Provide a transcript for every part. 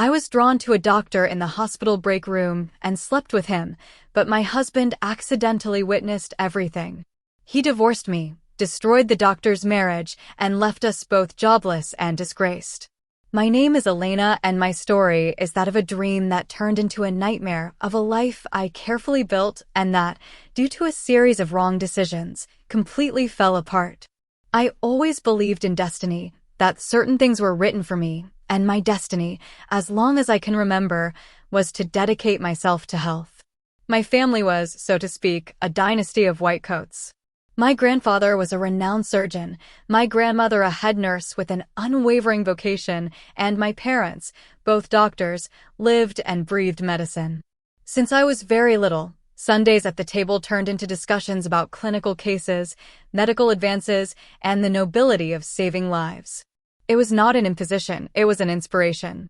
I was drawn to a doctor in the hospital break room and slept with him, but my husband accidentally witnessed everything. He divorced me, destroyed the doctor's marriage, and left us both jobless and disgraced. My name is Elena, and my story is that of a dream that turned into a nightmare of a life I carefully built and that, due to a series of wrong decisions, completely fell apart. I always believed in destiny, that certain things were written for me, and my destiny, as long as I can remember, was to dedicate myself to health. My family was, so to speak, a dynasty of white coats. My grandfather was a renowned surgeon, my grandmother a head nurse with an unwavering vocation, and my parents, both doctors, lived and breathed medicine. Since I was very little, Sundays at the table turned into discussions about clinical cases, medical advances, and the nobility of saving lives. It was not an imposition, it was an inspiration.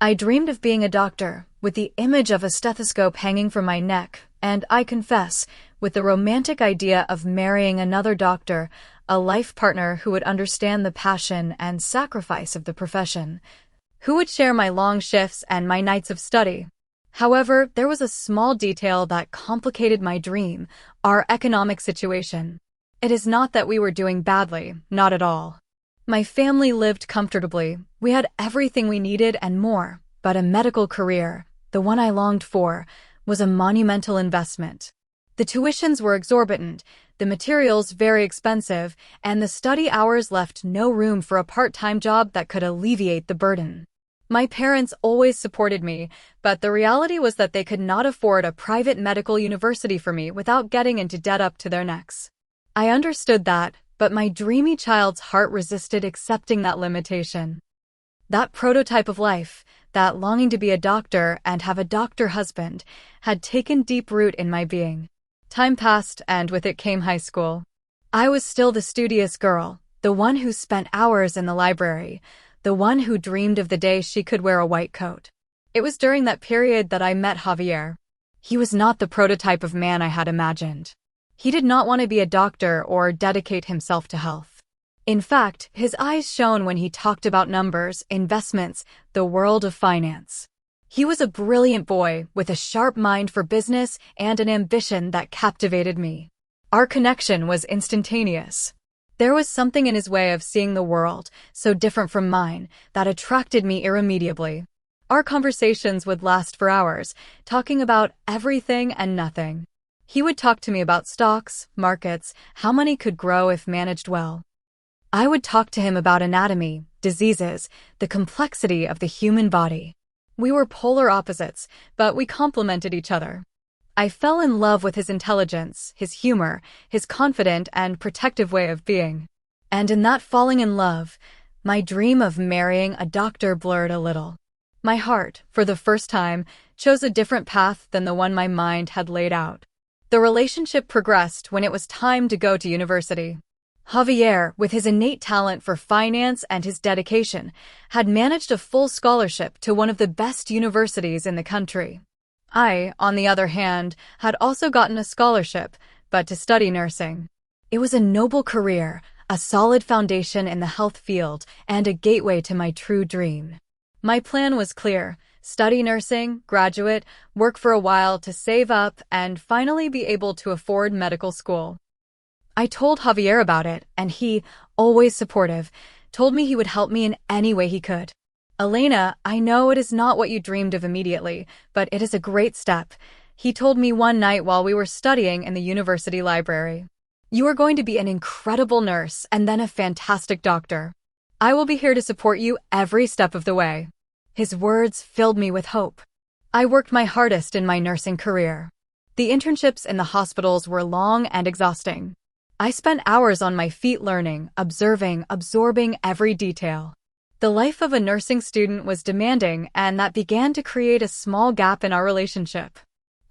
I dreamed of being a doctor, with the image of a stethoscope hanging from my neck, and I confess, with the romantic idea of marrying another doctor, a life partner who would understand the passion and sacrifice of the profession, who would share my long shifts and my nights of study. However, there was a small detail that complicated my dream: our economic situation. It is not that we were doing badly, not at all. My family lived comfortably, we had everything we needed and more, but a medical career, the one I longed for, was a monumental investment. The tuitions were exorbitant, the materials very expensive, and the study hours left no room for a part-time job that could alleviate the burden. My parents always supported me, but the reality was that they could not afford a private medical university for me without getting into debt up to their necks. I understood that, but my dreamy child's heart resisted accepting that limitation. That prototype of life, that longing to be a doctor and have a doctor husband, had taken deep root in my being. Time passed, and with it came high school. I was still the studious girl, the one who spent hours in the library, the one who dreamed of the day she could wear a white coat. It was during that period that I met Javier. He was not the prototype of man I had imagined. He did not want to be a doctor or dedicate himself to health. In fact, his eyes shone when he talked about numbers, investments, the world of finance. He was a brilliant boy with a sharp mind for business and an ambition that captivated me. Our connection was instantaneous. There was something in his way of seeing the world, so different from mine, that attracted me irremediably. Our conversations would last for hours, talking about everything and nothing. He would talk to me about stocks, markets, how money could grow if managed well. I would talk to him about anatomy, diseases, the complexity of the human body. We were polar opposites, but we complemented each other. I fell in love with his intelligence, his humor, his confident and protective way of being. And in that falling in love, my dream of marrying a doctor blurred a little. My heart, for the first time, chose a different path than the one my mind had laid out. The relationship progressed when it was time to go to university. Javier, with his innate talent for finance and his dedication, had managed a full scholarship to one of the best universities in the country. I, on the other hand, had also gotten a scholarship, but to study nursing. It was a noble career, a solid foundation in the health field, and a gateway to my true dream. My plan was clear: study nursing, graduate, work for a while to save up, and finally be able to afford medical school. I told Javier about it, and he, always supportive, told me he would help me in any way he could. Elena, I know it is not what you dreamed of immediately, but it is a great step, he told me one night while we were studying in the university library. You are going to be an incredible nurse and then a fantastic doctor. I will be here to support you every step of the way. His words filled me with hope. I worked my hardest in my nursing career. The internships in the hospitals were long and exhausting. I spent hours on my feet learning, observing, absorbing every detail. The life of a nursing student was demanding, and that began to create a small gap in our relationship.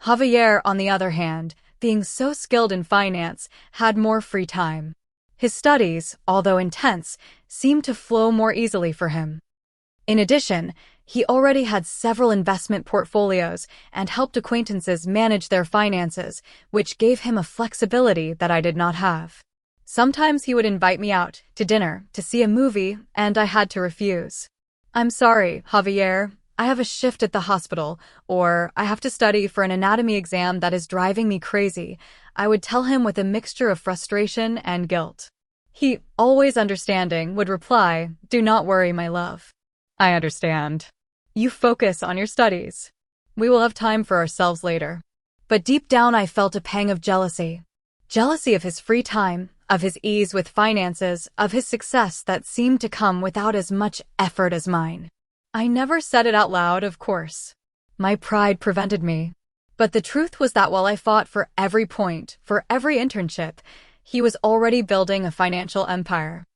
Javier, on the other hand, being so skilled in finance, had more free time. His studies, although intense, seemed to flow more easily for him. In addition, he already had several investment portfolios and helped acquaintances manage their finances, which gave him a flexibility that I did not have. Sometimes he would invite me out to dinner, to see a movie, and I had to refuse. I'm sorry, Javier, I have a shift at the hospital, or I have to study for an anatomy exam that is driving me crazy, I would tell him with a mixture of frustration and guilt. He, always understanding, would reply, "Do not worry, my love. I understand. You focus on your studies. We will have time for ourselves later." But deep down I felt a pang of jealousy. Jealousy of his free time, of his ease with finances, of his success that seemed to come without as much effort as mine. I never said it out loud, of course. My pride prevented me. But the truth was that while I fought for every point, for every internship, he was already building a financial empire.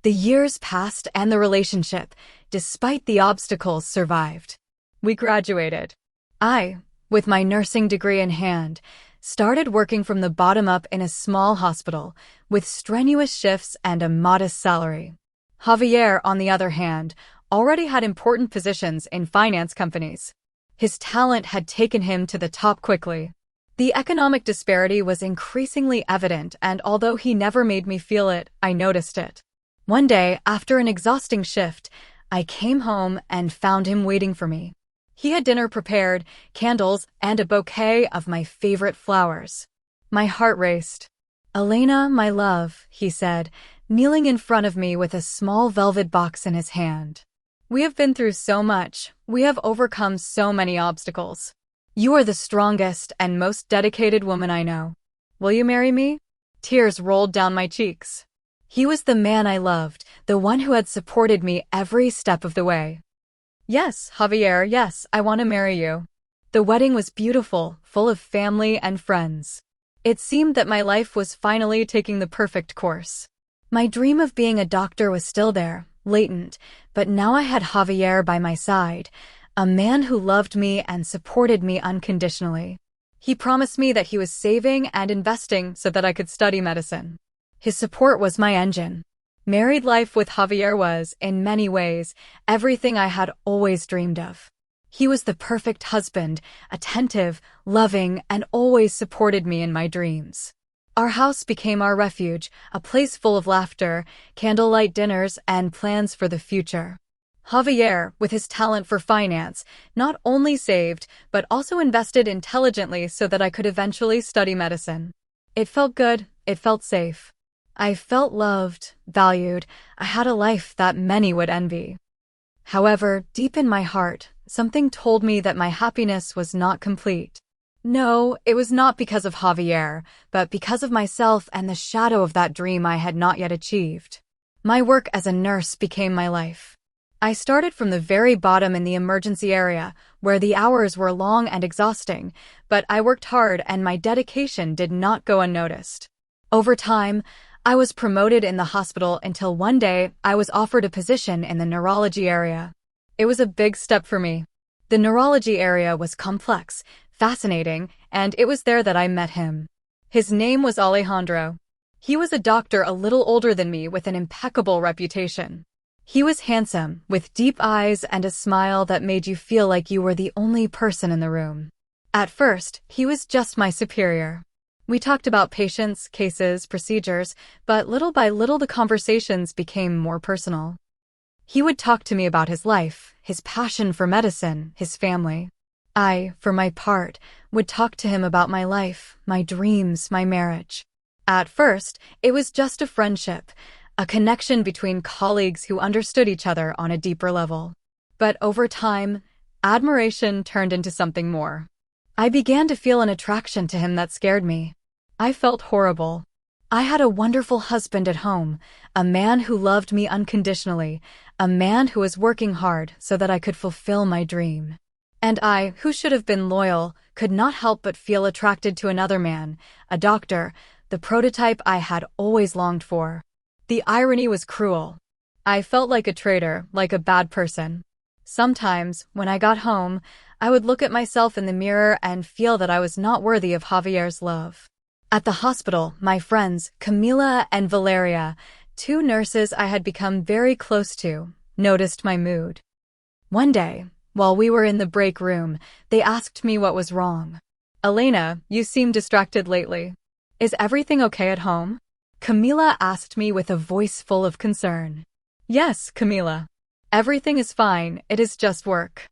The years passed and the relationship, despite the obstacles, survived. We graduated. I, with my nursing degree in hand, started working from the bottom up in a small hospital, with strenuous shifts and a modest salary. Javier, on the other hand, already had important positions in finance companies. His talent had taken him to the top quickly. The economic disparity was increasingly evident, and although he never made me feel it, I noticed it. One day, after an exhausting shift, I came home and found him waiting for me. He had dinner prepared, candles, and a bouquet of my favorite flowers. My heart raced. "Elena, my love," he said, kneeling in front of me with a small velvet box in his hand. "We have been through so much. We have overcome so many obstacles. You are the strongest and most dedicated woman I know. Will you marry me?" Tears rolled down my cheeks. He was the man I loved, the one who had supported me every step of the way. "Yes, Javier, yes, I want to marry you." The wedding was beautiful, full of family and friends. It seemed that my life was finally taking the perfect course. My dream of being a doctor was still there, latent, but now I had Javier by my side, a man who loved me and supported me unconditionally. He promised me that he was saving and investing so that I could study medicine. His support was my engine. Married life with Javier was, in many ways, everything I had always dreamed of. He was the perfect husband, attentive, loving, and always supported me in my dreams. Our house became our refuge, a place full of laughter, candlelight dinners, and plans for the future. Javier, with his talent for finance, not only saved, but also invested intelligently so that I could eventually study medicine. It felt good, it felt safe. I felt loved, valued. I had a life that many would envy. However, deep in my heart, something told me that my happiness was not complete. No, it was not because of Javier, but because of myself and the shadow of that dream I had not yet achieved. My work as a nurse became my life. I started from the very bottom in the emergency area, where the hours were long and exhausting, but I worked hard and my dedication did not go unnoticed. Over time, I was promoted in the hospital until one day I was offered a position in the neurology area. It was a big step for me. The neurology area was complex, fascinating, and it was there that I met him. His name was Alejandro. He was a doctor a little older than me with an impeccable reputation. He was handsome, with deep eyes and a smile that made you feel like you were the only person in the room. At first, he was just my superior. We talked about patients, cases, procedures, but little by little the conversations became more personal. He would talk to me about his life, his passion for medicine, his family. I, for my part, would talk to him about my life, my dreams, my marriage. At first, it was just a friendship, a connection between colleagues who understood each other on a deeper level. But over time, admiration turned into something more. I began to feel an attraction to him that scared me. I felt horrible. I had a wonderful husband at home, a man who loved me unconditionally, a man who was working hard so that I could fulfill my dream. And I, who should have been loyal, could not help but feel attracted to another man, a doctor, the prototype I had always longed for. The irony was cruel. I felt like a traitor, like a bad person. Sometimes, when I got home, I would look at myself in the mirror and feel that I was not worthy of Javier's love. At the hospital, my friends, Camila and Valeria, two nurses I had become very close to, noticed my mood. One day, while we were in the break room, they asked me what was wrong. "Elena, you seem distracted lately. Is everything okay at home?" Camila asked me with a voice full of concern. "Yes, Camila. Everything is fine, it is just work."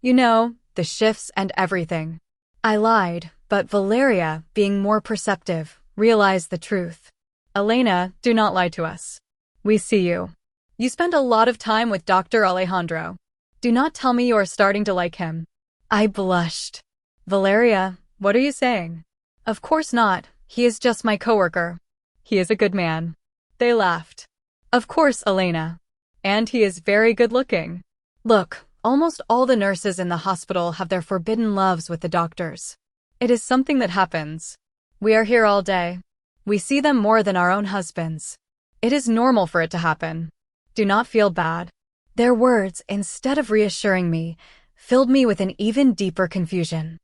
You know, the shifts and everything. I lied, but Valeria, being more perceptive, realized the truth. Elena, do not lie to us. We see you. You spend a lot of time with Dr. Alejandro. Do not tell me you are starting to like him. I blushed. Valeria, what are you saying? Of course not. He is just my coworker. He is a good man. They laughed. Of course, Elena. And he is very good looking. Look, almost all the nurses in the hospital have their forbidden loves with the doctors. It is something that happens. We are here all day. We see them more than our own husbands. It is normal for it to happen. Do not feel bad. Their words, instead of reassuring me, filled me with an even deeper confusion.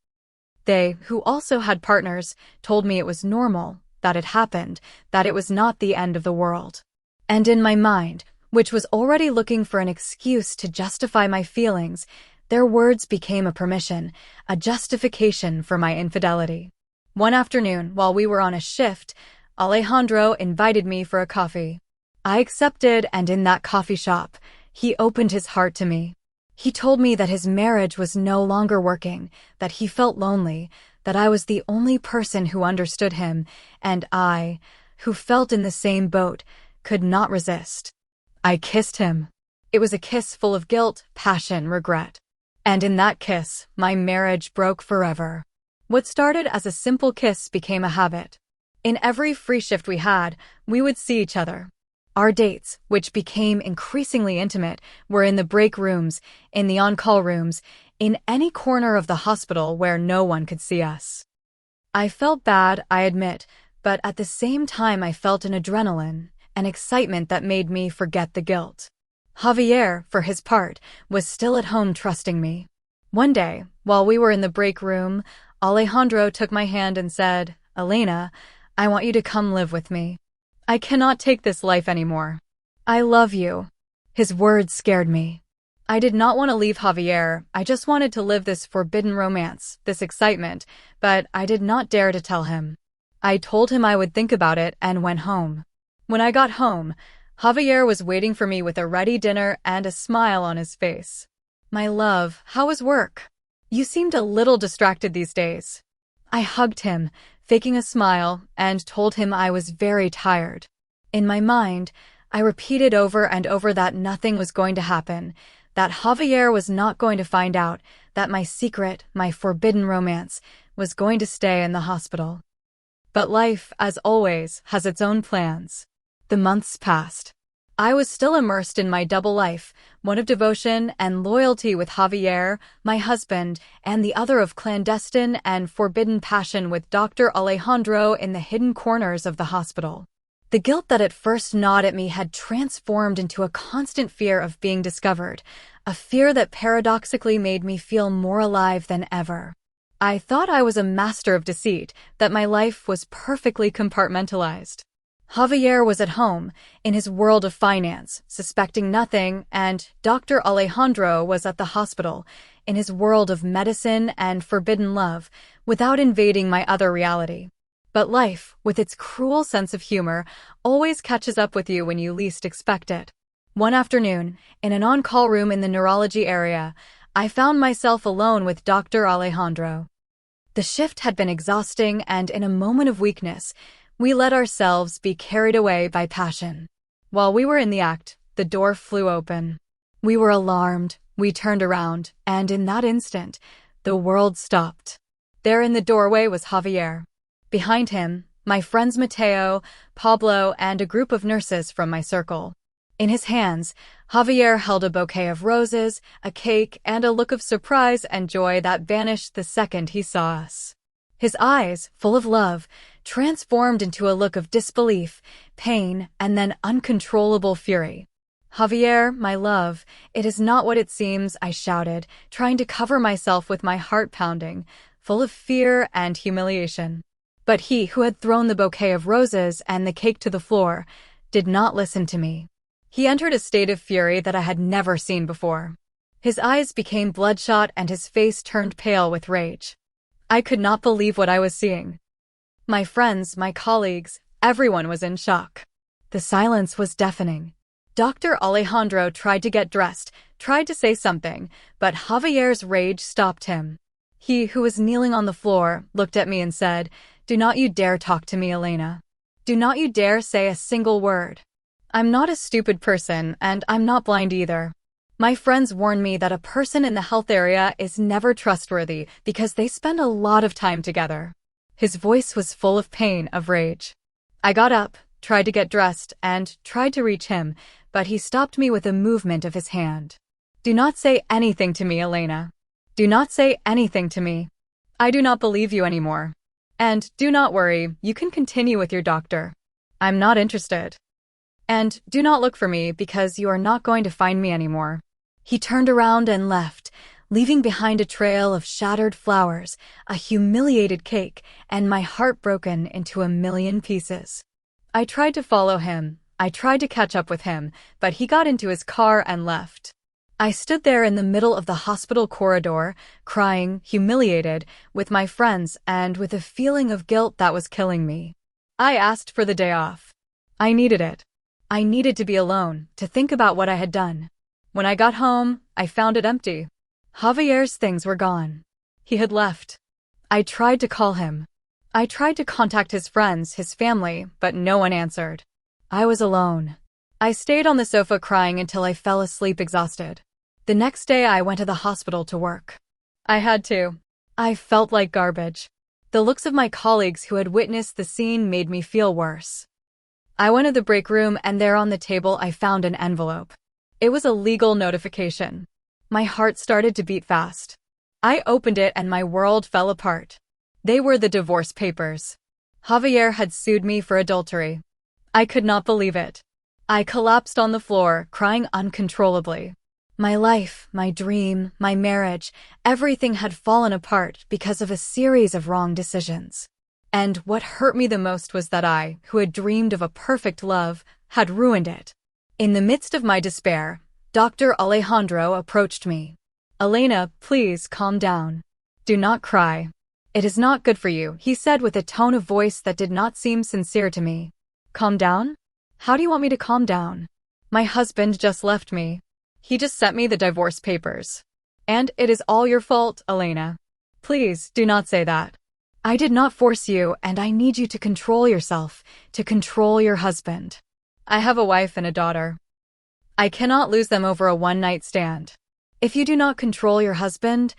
They, who also had partners, told me it was normal, that it happened, that it was not the end of the world. And in my mind, which was already looking for an excuse to justify my feelings, their words became a permission, a justification for my infidelity. One afternoon, while we were on a shift, Alejandro invited me for a coffee. I accepted, and in that coffee shop, he opened his heart to me. He told me that his marriage was no longer working, that he felt lonely, that I was the only person who understood him, and I, who felt in the same boat, could not resist. I kissed him. It was a kiss full of guilt, passion, regret. And in that kiss, my marriage broke forever. What started as a simple kiss became a habit. In every free shift we had, we would see each other. Our dates, which became increasingly intimate, were in the break rooms, in the on-call rooms, in any corner of the hospital where no one could see us. I felt bad, I admit, but at the same time I felt an adrenaline, an excitement that made me forget the guilt. Javier, for his part, was still at home trusting me. One day, while we were in the break room, Alejandro took my hand and said, "Elena, I want you to come live with me. I cannot take this life anymore. I love you." His words scared me. I did not want to leave Javier, I just wanted to live this forbidden romance, this excitement, but I did not dare to tell him. I told him I would think about it and went home. When I got home, Javier was waiting for me with a ready dinner and a smile on his face. "My love, how is work? You seemed a little distracted these days." I hugged him, faking a smile, and told him I was very tired. In my mind, I repeated over and over that nothing was going to happen, that Javier was not going to find out, that my secret, my forbidden romance, was going to stay in the hospital. But life, as always, has its own plans. The months passed. I was still immersed in my double life, one of devotion and loyalty with Javier, my husband, and the other of clandestine and forbidden passion with Dr. Alejandro in the hidden corners of the hospital. The guilt that at first gnawed at me had transformed into a constant fear of being discovered, a fear that paradoxically made me feel more alive than ever. I thought I was a master of deceit, that my life was perfectly compartmentalized. Javier was at home, in his world of finance, suspecting nothing, and Dr. Alejandro was at the hospital, in his world of medicine and forbidden love, without invading my other reality. But life, with its cruel sense of humor, always catches up with you when you least expect it. One afternoon, in an on-call room in the neurology area, I found myself alone with Dr. Alejandro. The shift had been exhausting, and in a moment of weakness, we let ourselves be carried away by passion. While we were in the act, the door flew open. We were alarmed, we turned around, and in that instant, the world stopped. There in the doorway was Javier. Behind him, my friends Mateo, Pablo, and a group of nurses from my circle. In his hands, Javier held a bouquet of roses, a cake, and a look of surprise and joy that vanished the second he saw us. His eyes, full of love, transformed into a look of disbelief, pain, and then uncontrollable fury. "Javier, my love, it is not what it seems," I shouted, trying to cover myself with my heart pounding, full of fear and humiliation. But he, who had thrown the bouquet of roses and the cake to the floor, did not listen to me. He entered a state of fury that I had never seen before. His eyes became bloodshot and his face turned pale with rage. I could not believe what I was seeing. My friends, my colleagues, everyone was in shock. The silence was deafening. Dr. Alejandro tried to get dressed, tried to say something, but Javier's rage stopped him. He, who was kneeling on the floor, looked at me and said, "Do not you dare talk to me, Elena. Do not you dare say a single word. I'm not a stupid person, and I'm not blind either. My friends warn me that a person in the health area is never trustworthy because they spend a lot of time together." His voice was full of pain, of rage. I got up, tried to get dressed, and tried to reach him, but he stopped me with a movement of his hand. "Do not say anything to me, Elena. Do not say anything to me. I do not believe you anymore. And do not worry, you can continue with your doctor. I'm not interested. And do not look for me because you are not going to find me anymore." He turned around and left, leaving behind a trail of shattered flowers, a humiliated cake, and my heart broken into a million pieces. I tried to follow him. I tried to catch up with him, but he got into his car and left. I stood there in the middle of the hospital corridor, crying, humiliated, with my friends and with a feeling of guilt that was killing me. I asked for the day off. I needed it. I needed to be alone, to think about what I had done. When I got home, I found it empty. Javier's things were gone. He had left. I tried to call him. I tried to contact his friends, his family, but no one answered. I was alone. I stayed on the sofa crying until I fell asleep exhausted. The next day I went to the hospital to work. I had to. I felt like garbage. The looks of my colleagues who had witnessed the scene made me feel worse. I went to the break room and there on the table I found an envelope. It was a legal notification. My heart started to beat fast. I opened it and my world fell apart. They were the divorce papers. Javier had sued me for adultery. I could not believe it. I collapsed on the floor, crying uncontrollably. My life, my dream, my marriage, everything had fallen apart because of a series of wrong decisions. And what hurt me the most was that I, who had dreamed of a perfect love, had ruined it. In the midst of my despair, Dr. Alejandro approached me. "Elena, please calm down. Do not cry. It is not good for you," he said with a tone of voice that did not seem sincere to me. Calm down? How do you want me to calm down? My husband just left me. He just sent me the divorce papers. And it is all your fault, Elena. Please, do not say that. I did not force you, and I need you to control yourself, to control your husband. I have a wife and a daughter. I cannot lose them over a one-night stand. If you do not control your husband,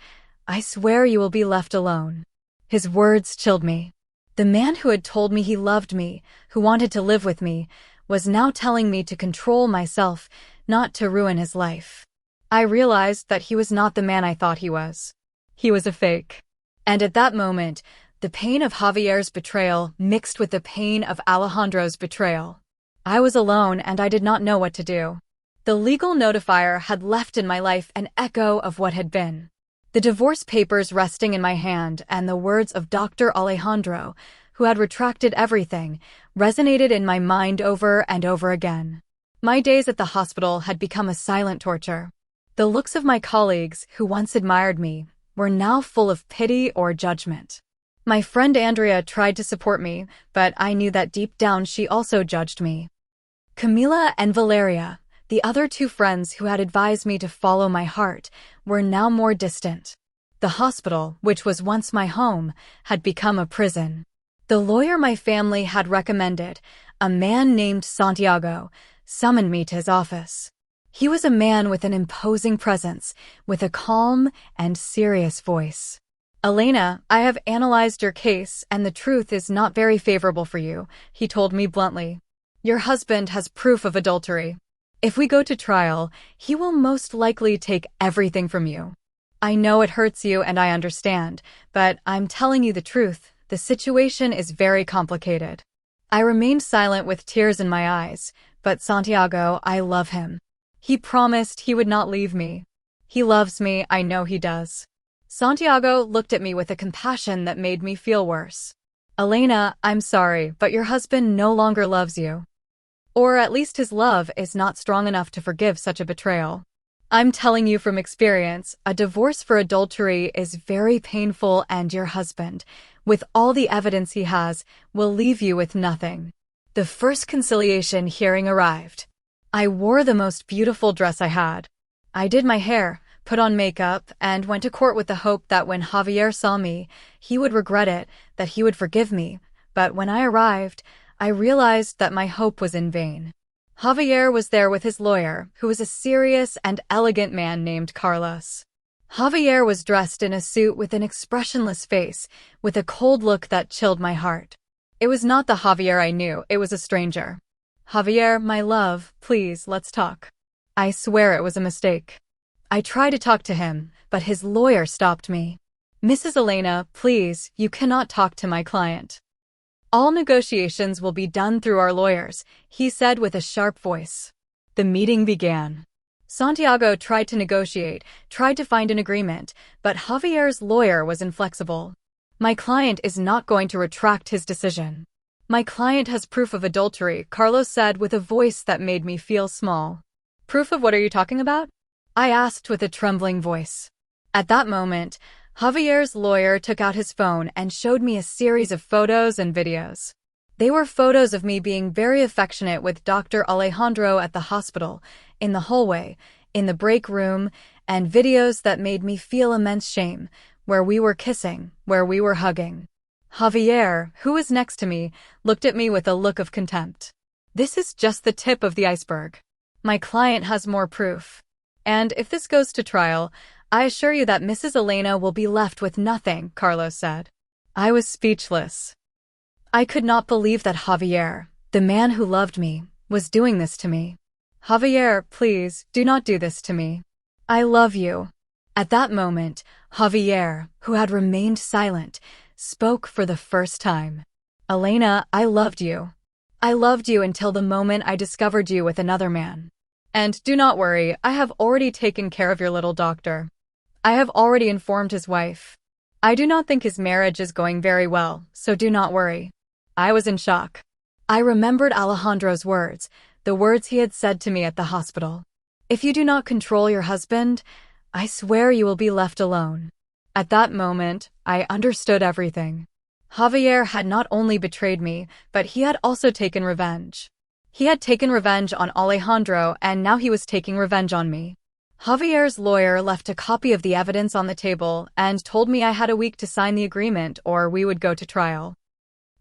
I swear you will be left alone." His words chilled me. The man who had told me he loved me, who wanted to live with me, was now telling me to control myself, not to ruin his life. I realized that he was not the man I thought he was. He was a fake. And at that moment, the pain of Javier's betrayal mixed with the pain of Alejandro's betrayal. I was alone and I did not know what to do. The legal notifier had left in my life an echo of what had been. The divorce papers resting in my hand and the words of Dr. Alejandro, who had retracted everything, resonated in my mind over and over again. My days at the hospital had become a silent torture. The looks of my colleagues, who once admired me, were now full of pity or judgment. My friend Andrea tried to support me, but I knew that deep down she also judged me. Camila and Valeria, the other two friends who had advised me to follow my heart, were now more distant. The hospital, which was once my home, had become a prison. The lawyer my family had recommended, a man named Santiago, summoned me to his office. He was a man with an imposing presence, with a calm and serious voice. "Elena, I have analyzed your case and the truth is not very favorable for you," he told me bluntly. "Your husband has proof of adultery. If we go to trial, he will most likely take everything from you. I know it hurts you and I understand, but I'm telling you the truth, the situation is very complicated." I remained silent with tears in my eyes, but Santiago, I love him. He promised he would not leave me. He loves me, I know he does. Santiago looked at me with a compassion that made me feel worse. "Elena, I'm sorry, but your husband no longer loves you. Or at least his love is not strong enough to forgive such a betrayal. I'm telling you from experience, a divorce for adultery is very painful and your husband, with all the evidence he has, will leave you with nothing." The first conciliation hearing arrived. I wore the most beautiful dress I had. I did my hair, put on makeup, and went to court with the hope that when Javier saw me, he would regret it, that he would forgive me. But when I arrived, I realized that my hope was in vain. Javier was there with his lawyer, who was a serious and elegant man named Carlos. Javier was dressed in a suit with an expressionless face, with a cold look that chilled my heart. It was not the Javier I knew, it was a stranger. "Javier, my love, please, let's talk." I swear it was a mistake. I tried to talk to him, but his lawyer stopped me. "Mrs. Elena, please, you cannot talk to my client. All negotiations will be done through our lawyers," he said with a sharp voice. The meeting began. Santiago tried to negotiate, tried to find an agreement, but Javier's lawyer was inflexible. "My client is not going to retract his decision. My client has proof of adultery," Carlos said with a voice that made me feel small. "Proof of what are you talking about?" I asked with a trembling voice. At that moment, Javier's lawyer took out his phone and showed me a series of photos and videos. They were photos of me being very affectionate with Dr. Alejandro at the hospital, in the hallway, in the break room, and videos that made me feel immense shame, where we were kissing, where we were hugging. Javier, who was next to me, looked at me with a look of contempt. "This is just the tip of the iceberg. My client has more proof. And if this goes to trial, I assure you that Mrs. Elena will be left with nothing," Carlos said. I was speechless. I could not believe that Javier, the man who loved me, was doing this to me. "Javier, please, do not do this to me. I love you." At that moment, Javier, who had remained silent, spoke for the first time. "Elena, I loved you. I loved you until the moment I discovered you with another man. And do not worry, I have already taken care of your little doctor. I have already informed his wife. I do not think his marriage is going very well, so do not worry." I was in shock. I remembered Alejandro's words, the words he had said to me at the hospital. "If you do not control your husband, I swear you will be left alone." At that moment, I understood everything. Javier had not only betrayed me, but he had also taken revenge. He had taken revenge on Alejandro, and now he was taking revenge on me. Javier's lawyer left a copy of the evidence on the table and told me I had a week to sign the agreement or we would go to trial.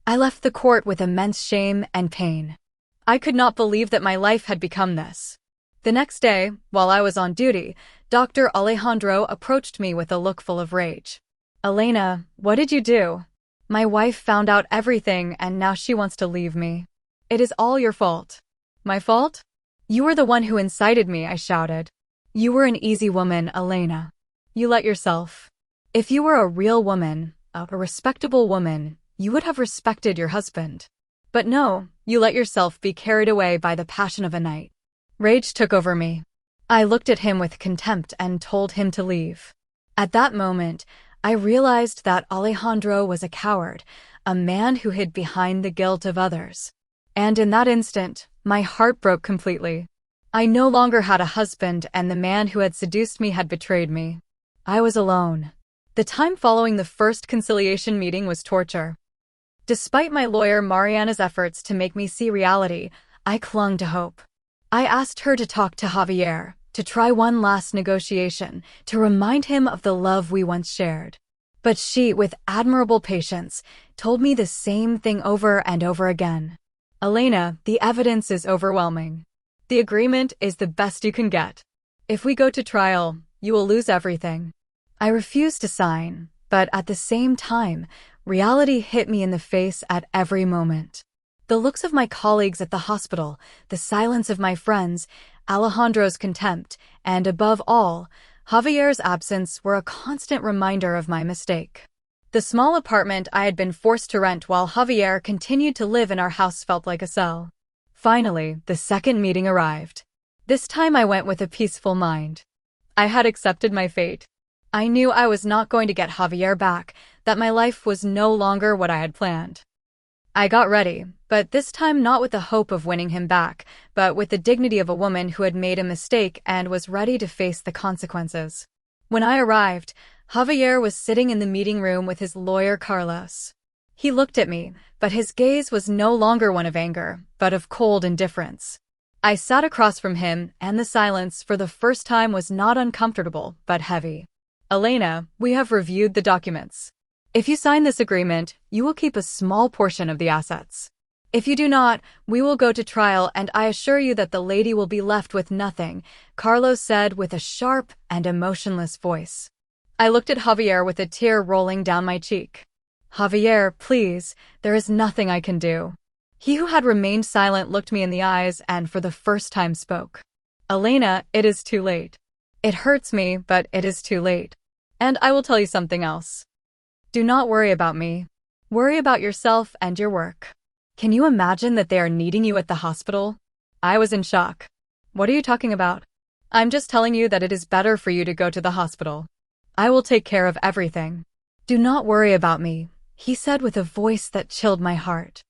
I left the court with immense shame and pain. I could not believe that my life had become this. The next day, while I was on duty, Dr. Alejandro approached me with a look full of rage. "Elena, what did you do? My wife found out everything and now she wants to leave me. It is all your fault." "My fault? You were the one who incited me," I shouted. "You were an easy woman, Elena. You let yourself. If you were a real woman, a respectable woman, you would have respected your husband. But no, you let yourself be carried away by the passion of a night." Rage took over me. I looked at him with contempt and told him to leave. At that moment, I realized that Alejandro was a coward, a man who hid behind the guilt of others. And in that instant, my heart broke completely. I no longer had a husband, and the man who had seduced me had betrayed me. I was alone. The time following the first conciliation meeting was torture. Despite my lawyer Mariana's efforts to make me see reality, I clung to hope. I asked her to talk to Javier, to try one last negotiation, to remind him of the love we once shared. But she, with admirable patience, told me the same thing over and over again. "Elena, the evidence is overwhelming. The agreement is the best you can get. If we go to trial, you will lose everything." I refused to sign, but at the same time, reality hit me in the face at every moment. The looks of my colleagues at the hospital, the silence of my friends, Alejandro's contempt, and above all, Javier's absence were a constant reminder of my mistake. The small apartment I had been forced to rent while Javier continued to live in our house felt like a cell. Finally, the second meeting arrived. This time I went with a peaceful mind. I had accepted my fate. I knew I was not going to get Javier back, that my life was no longer what I had planned. I got ready, but this time not with the hope of winning him back, but with the dignity of a woman who had made a mistake and was ready to face the consequences. When I arrived, Javier was sitting in the meeting room with his lawyer Carlos. He looked at me, but his gaze was no longer one of anger, but of cold indifference. I sat across from him, and the silence for the first time was not uncomfortable, but heavy. Elena, we have reviewed the documents. If you sign this agreement, you will keep a small portion of the assets. If you do not, we will go to trial, and I assure you that the lady will be left with nothing, Carlos said with a sharp and emotionless voice. I looked at Javier with a tear rolling down my cheek. Javier, please, there is nothing I can do. He who had remained silent looked me in the eyes and for the first time spoke. Elena, it is too late. It hurts me, but it is too late. And I will tell you something else. Do not worry about me. Worry about yourself and your work. Can you imagine that they are needing you at the hospital? I was in shock. What are you talking about? I'm just telling you that it is better for you to go to the hospital. I will take care of everything. Do not worry about me, he said with a voice that chilled my heart.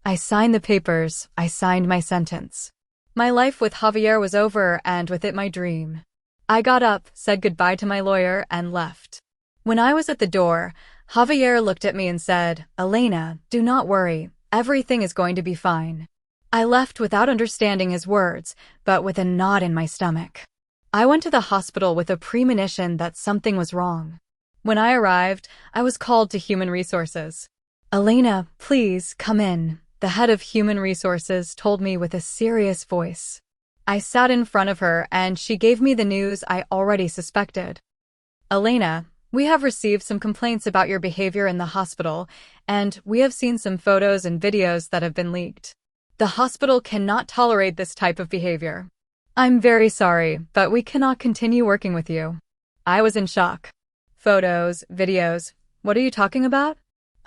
I signed the papers, I signed my sentence. My life with Javier was over, and with it my dream. I got up, said goodbye to my lawyer, and left. When I was at the door, Javier looked at me and said, Elena, do not worry, everything is going to be fine. I left without understanding his words, but with a knot in my stomach. I went to the hospital with a premonition that something was wrong. When I arrived, I was called to Human Resources. Elena, please, come in, the head of Human Resources told me with a serious voice. I sat in front of her and she gave me the news I already suspected. Elena, we have received some complaints about your behavior in the hospital, and we have seen some photos and videos that have been leaked. The hospital cannot tolerate this type of behavior. I'm very sorry, but we cannot continue working with you. I was in shock. Photos, videos, what are you talking about?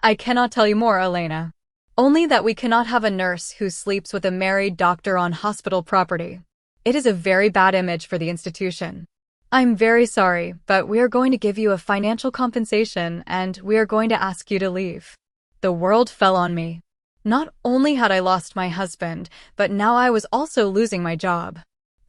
I cannot tell you more, Elena. Only that we cannot have a nurse who sleeps with a married doctor on hospital property. It is a very bad image for the institution. I'm very sorry, but we are going to give you a financial compensation and we are going to ask you to leave. The world fell on me. Not only had I lost my husband, but now I was also losing my job.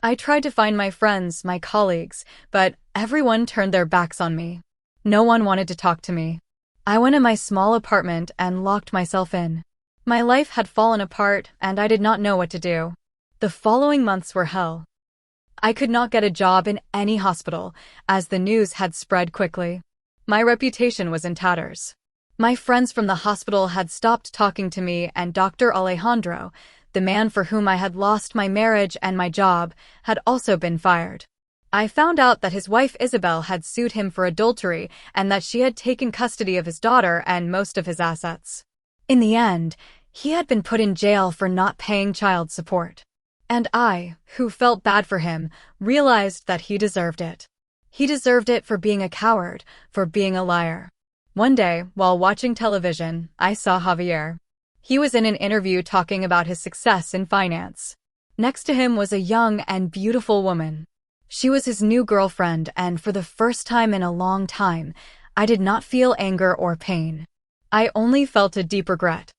I tried to find my friends, my colleagues, but everyone turned their backs on me. No one wanted to talk to me. I went in my small apartment and locked myself in. My life had fallen apart and I did not know what to do. The following months were hell. I could not get a job in any hospital, as the news had spread quickly. My reputation was in tatters. My friends from the hospital had stopped talking to me, and Dr. Alejandro, the man for whom I had lost my marriage and my job, had also been fired. I found out that his wife Isabel had sued him for adultery and that she had taken custody of his daughter and most of his assets. In the end, he had been put in jail for not paying child support. And I, who felt bad for him, realized that he deserved it. He deserved it for being a coward, for being a liar. One day, while watching television, I saw Javier. He was in an interview talking about his success in finance. Next to him was a young and beautiful woman. She was his new girlfriend, and for the first time in a long time, I did not feel anger or pain. I only felt a deep regret.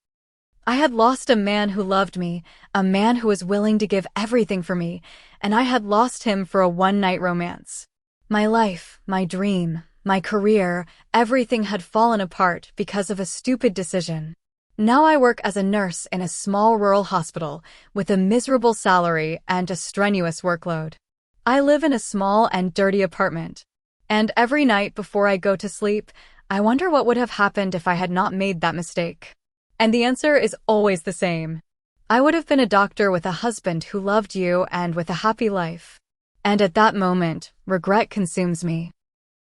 I had lost a man who loved me, a man who was willing to give everything for me, and I had lost him for a one-night romance. My life, my dream, my career, everything had fallen apart because of a stupid decision. Now I work as a nurse in a small rural hospital with a miserable salary and a strenuous workload. I live in a small and dirty apartment. And every night before I go to sleep, I wonder what would have happened if I had not made that mistake. And the answer is always the same. I would have been a doctor with a husband who loved you and with a happy life. And at that moment, regret consumes me.